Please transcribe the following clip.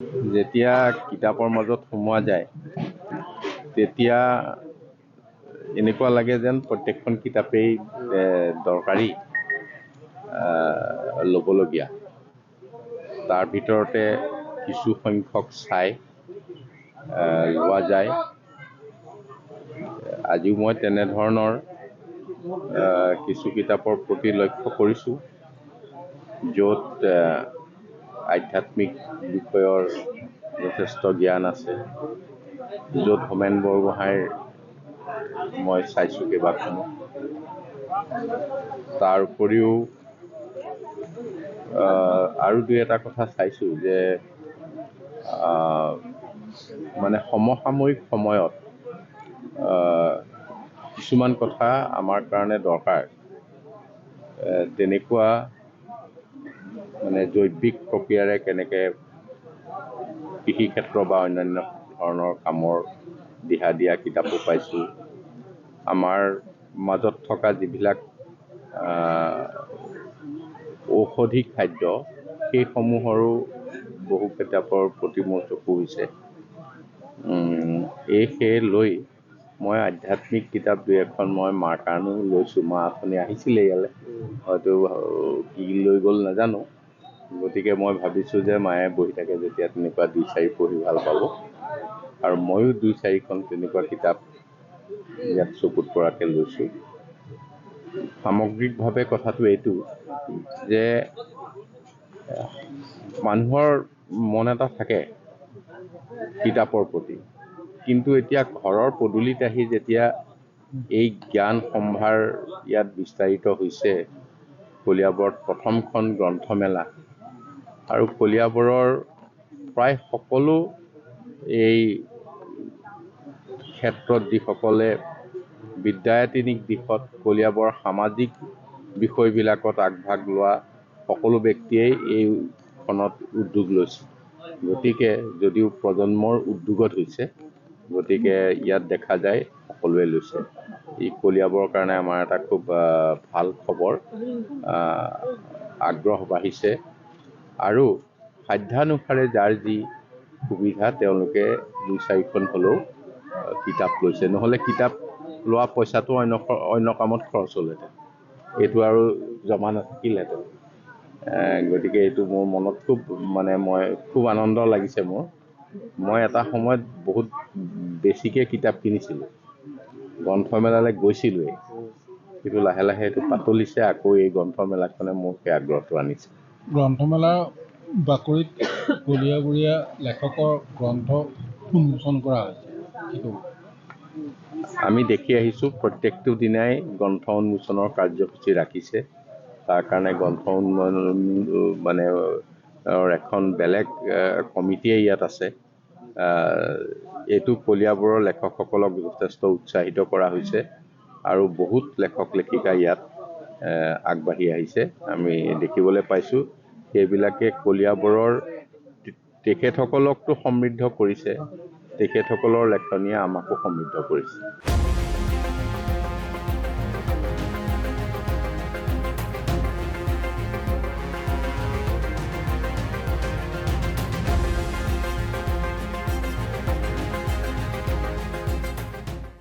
যেতিয়া কিতাপৰ মাজত সোমোৱা যায় তেতিয়া এনেকুৱা লাগে যেন প্ৰত্যেকখন কিতাপেই দৰকাৰী ল'বলগীয়া। তাৰ ভিতৰতে কিছু সংখ্যক চাই লোৱা যায়। আজিও মই তেনেধৰণৰ কিছু কিতাপৰ প্ৰতি লক্ষ্য কৰিছোঁ, য'ত আধ্যাত্মিক বিষয়ৰ যথেষ্ট জ্ঞান আছে, য'ত হোমেন বৰগোহাঁইৰ মই চাইছোঁ কেইবাখনো। তাৰ উপৰিও আৰু দুই এটা কথা চাইছোঁ যে মানে সমসাময়িক সময়ত কিছুমান কথা আমাৰ কাৰণে দৰকাৰ, তেনেকুৱা মানে জৈৱিক প্ৰক্ৰিয়াৰে কেনেকৈ কৃষি ক্ষেত্ৰ বা অন্যান্য ধৰণৰ কামৰ দিহা দিয়া কিতাপো পাইছোঁ। আমাৰ মাজত থকা যিবিলাক ঔষধি খাদ্য, সেইসমূহৰো বহু কিতাপৰ প্ৰতি মোৰ চকু হৈছে। সেয়ে লৈ মই আধ্যাত্মিক কিতাপ দুই এখন মই মাৰ কাৰণেও লৈছোঁ। মা অথনি আহিছিলে ইয়ালৈ, হয়তো কি লৈ গ'ল নাজানো। গতিকে মই ভাবিছোঁ যে মায়ে বহি থাকে যেতিয়া তেনেকুৱা দুই চাৰি পঢ়ি ভাল পাব, আৰু ময়ো দুই চাৰিখন তেনেকুৱা কিতাপ ইয়াত চকুত পৰাকৈ লৈছোঁ। সামগ্ৰিকভাৱে কথাটো এইটো যে মানুহৰ মন এটা থাকে কিতাপৰ প্ৰতি, কিন্তু এতিয়া ঘৰৰ পদূলিত আহি যেতিয়া এই জ্ঞান সম্ভাৰ ইয়াত বিস্তাৰিত হৈছে, কলিয়াবৰত প্ৰথমখন গ্ৰন্থমেলা, আৰু কলিয়াবৰৰ প্ৰায় সকলো এই ক্ষেত্ৰত যিসকলে বিদ্যায়তনিক দিশত কলিয়াবৰৰ সামাজিক বিষয়বিলাকত আগভাগ লোৱা সকলো ব্যক্তিয়েই এইখনত উদ্যোগ লৈছে। গতিকে যদিও প্ৰজন্মৰ উদ্যোগত হৈছে, গতিকে ইয়াত দেখা যায় সকলোৱে লৈছে। এই কলিয়াবৰৰ কাৰণে আমাৰ এটা খুব ভাল খবৰ, আগ্ৰহ বাঢ়িছে, আৰু সাধ্যানুসাৰে যাৰ যি সুবিধা তেওঁলোকে দুই চাৰিখন হ'লেও কিতাপ লৈছে। নহ'লে কিতাপ লোৱা পইচাটো অন্য কামত খৰচ হ'লহেঁতেন, এইটো আৰু জমা নাথাকিলহেঁতেন। গতিকে এইটো মোৰ মনত খুব আনন্দ লাগিছে মোৰ। মই এটা সময়ত বহুত বেছিকৈ কিতাপ কিনিছিলোঁ, গ্ৰন্থমেলালৈ গৈছিলোঁৱেই, কিন্তু লাহে লাহে এইটো পাতলিছে। আকৌ এই গ্ৰন্থমেলাখনে মোৰ সেই আগ্ৰহটো আনিছে। গ্ৰন্থমেলাৰ বাকৰিত কলীয়াবৰীয়া লেখকৰ গ্ৰন্থ উন্মোচন কৰা হৈছে। আমি দেখি আহিছোঁ প্ৰত্যেকটো দিনাই গ্ৰন্থ উন্মোচনৰ কাৰ্যসূচী ৰাখিছে। তাৰ কাৰণে গ্ৰন্থ উন্মোচন এখন বেলেগ কমিটিয়ে ইয়াত আছে। এইটো কলিয়াবৰৰ লেখকসকলক যথেষ্ট উৎসাহিত কৰা হৈছে, আৰু বহুত লেখক লেখিকা ইয়াত আগবাঢ়ি আহিছে আমি দেখিবলৈ পাইছোঁ। সেইবিলাকে কলিয়াবৰৰ তেখেতসকলকতো সমৃদ্ধ কৰিছে, তেখেতসকলৰ লেখনিয়ে আমাকো সমৃদ্ধ কৰিছে।